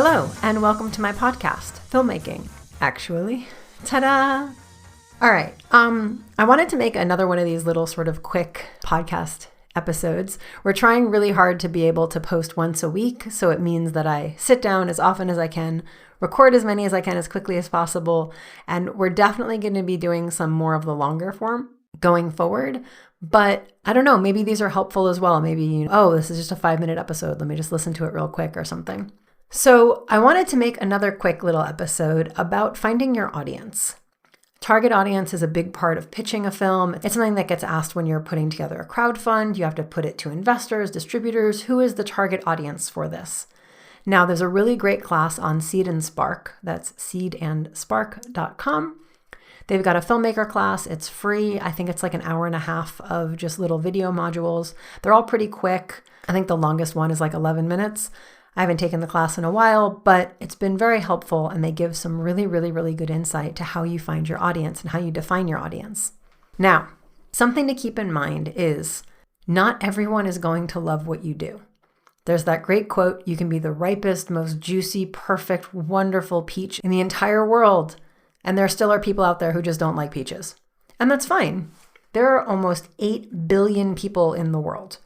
Hello, and welcome to my podcast, Filmmaking. Actually, ta-da! All right, I wanted to make another one of these little sort of quick podcast episodes. We're trying really hard to be able to post once a week, so it means that I sit down as often as I can, record as many as I can as quickly as possible, and we're definitely going to be doing some more of the longer form going forward. But I don't know, maybe these are helpful as well. Maybe, this is just a 5-minute episode. Let me just listen to it real quick or something. So I wanted to make another quick little episode about finding your audience. Target audience is a big part of pitching a film. It's something that gets asked when you're putting together a crowdfund. You have to put it to investors, distributors. Who is the target audience for this? Now, there's a really great class on Seed and Spark. That's seedandspark.com. They've got a filmmaker class. It's free. I think it's like an hour and a half of just little video modules. They're all pretty quick. I think the longest one is like 11 minutes. I haven't taken the class in a while, but it's been very helpful, and they give some really, really, really good insight to how you find your audience and how you define your audience. Now, something to keep in mind is not everyone is going to love what you do. There's that great quote, you can be the ripest, most juicy, perfect, wonderful peach in the entire world, and there still are people out there who just don't like peaches. And that's fine. There are almost 8 billion people in the world,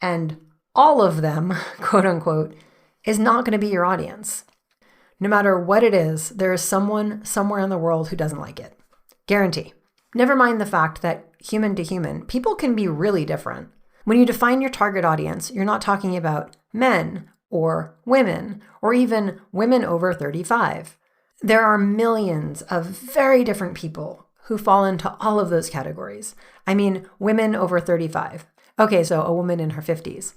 and all of them, quote unquote, is not going to be your audience. No matter what it is, there is someone somewhere in the world who doesn't like it. Guarantee. Never mind the fact that human to human, people can be really different. When you define your target audience, you're not talking about men or women or even women over 35. There are millions of very different people who fall into all of those categories. I mean, women over 35. Okay, so a woman in her 50s.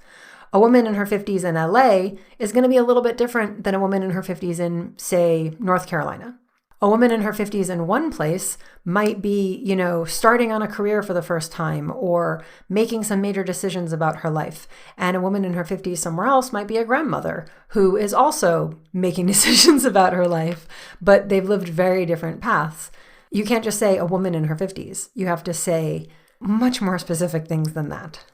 A woman in her 50s in LA is going to be a little bit different than a woman in her 50s in, say, North Carolina. A woman in her 50s in one place might be, starting on a career for the first time or making some major decisions about her life. And a woman in her 50s somewhere else might be a grandmother who is also making decisions about her life, but they've lived very different paths. You can't just say a woman in her 50s. You have to say much more specific things than that.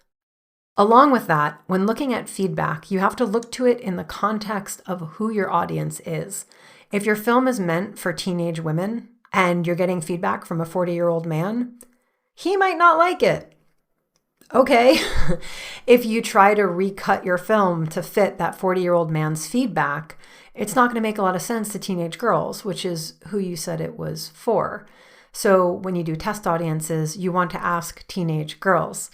Along with that, when looking at feedback, you have to look to it in the context of who your audience is. If your film is meant for teenage women and you're getting feedback from a 40-year-old man, he might not like it. Okay. If you try to recut your film to fit that 40-year-old man's feedback, it's not going to make a lot of sense to teenage girls, which is who you said it was for. So when you do test audiences, you want to ask teenage girls.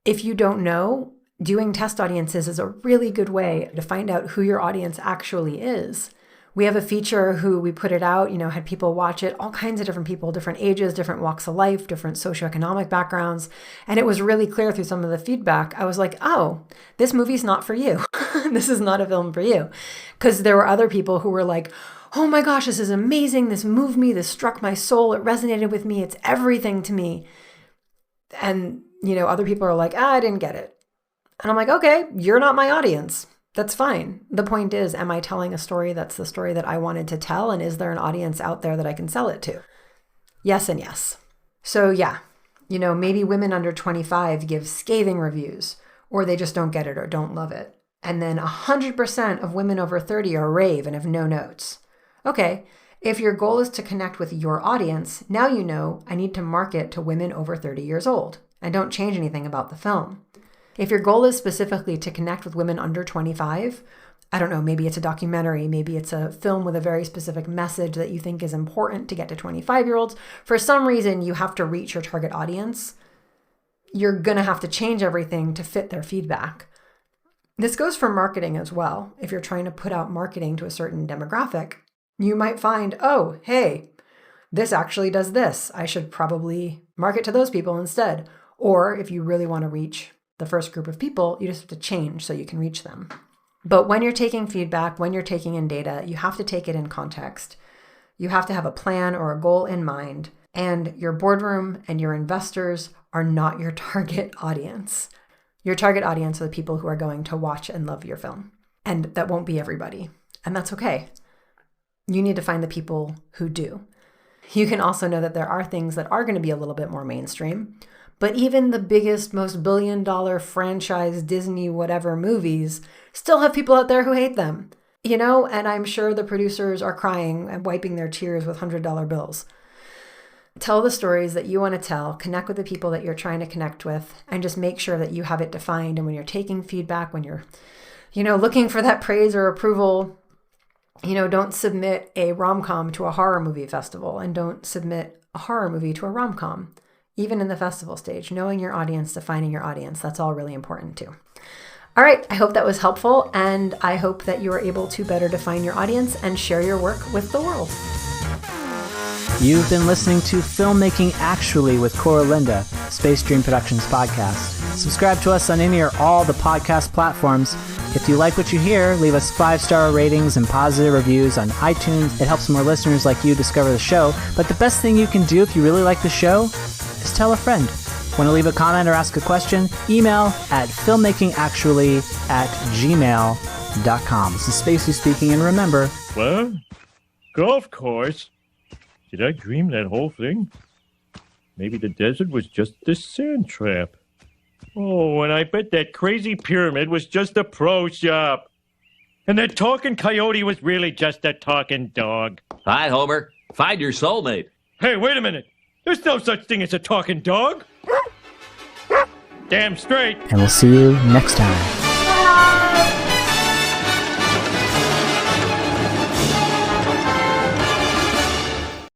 If you don't know, doing test audiences is a really good way to find out who your audience actually is. We have a feature who we put it out, had people watch it, all kinds of different people, different ages, different walks of life, different socioeconomic backgrounds. And it was really clear through some of the feedback. I was like, oh, this movie's not for you. This is not a film for you. Because there were other people who were like, oh my gosh, this is amazing. This moved me. This struck my soul. It resonated with me. It's everything to me. And other people are like, I didn't get it. And I'm like, okay, you're not my audience. That's fine. The point is, am I telling a story that's the story that I wanted to tell? And is there an audience out there that I can sell it to? Yes and yes. So yeah, maybe women under 25 give scathing reviews, or they just don't get it or don't love it. And then 100% of women over 30 are rave and have no notes. Okay, if your goal is to connect with your audience, now you know I need to market to women over 30 years old. And don't change anything about the film. If your goal is specifically to connect with women under 25, I don't know, maybe it's a documentary, maybe it's a film with a very specific message that you think is important to get to 25-year-olds. For some reason, you have to reach your target audience. You're going to have to change everything to fit their feedback. This goes for marketing as well. If you're trying to put out marketing to a certain demographic, you might find, oh, hey, this actually does this. I should probably market to those people instead. Or if you really want to reach the first group of people, you just have to change so you can reach them. But when you're taking feedback, when you're taking in data, you have to take it in context. You have to have a plan or a goal in mind, and your boardroom and your investors are not your target audience. Your target audience are the people who are going to watch and love your film. And that won't be everybody. And that's okay. You need to find the people who do. You can also know that there are things that are going to be a little bit more mainstream. But even the biggest, most billion-dollar franchise Disney whatever movies still have people out there who hate them. And I'm sure the producers are crying and wiping their tears with $100 bills. Tell the stories that you want to tell, connect with the people that you're trying to connect with, and just make sure that you have it defined. And when you're taking feedback, when you're, looking for that praise or approval, don't submit a rom-com to a horror movie festival, and don't submit a horror movie to a rom-com, even in the festival stage. Knowing your audience, defining your audience, that's all really important too. All right, I hope that was helpful, and I hope that you are able to better define your audience and share your work with the world. You've been listening to Filmmaking Actually with Cora Linda, Space Dream Productions podcast. Subscribe to us on any or all the podcast platforms. If you like what you hear, leave us 5-star ratings and positive reviews on iTunes. It helps more listeners like you discover the show. But the best thing you can do if you really like the show is tell a friend. Want to leave a comment or ask a question? Email at filmmakingactually@gmail.com. This is Spacey speaking, and remember... What? Golf course? Did I dream that whole thing? Maybe the desert was just this sand trap. Oh, and I bet that crazy pyramid was just a pro shop. And that talking coyote was really just a talking dog. Hi, Homer. Find your soulmate. Hey, wait a minute. There's no such thing as a talking dog. Damn straight. And we'll see you next time.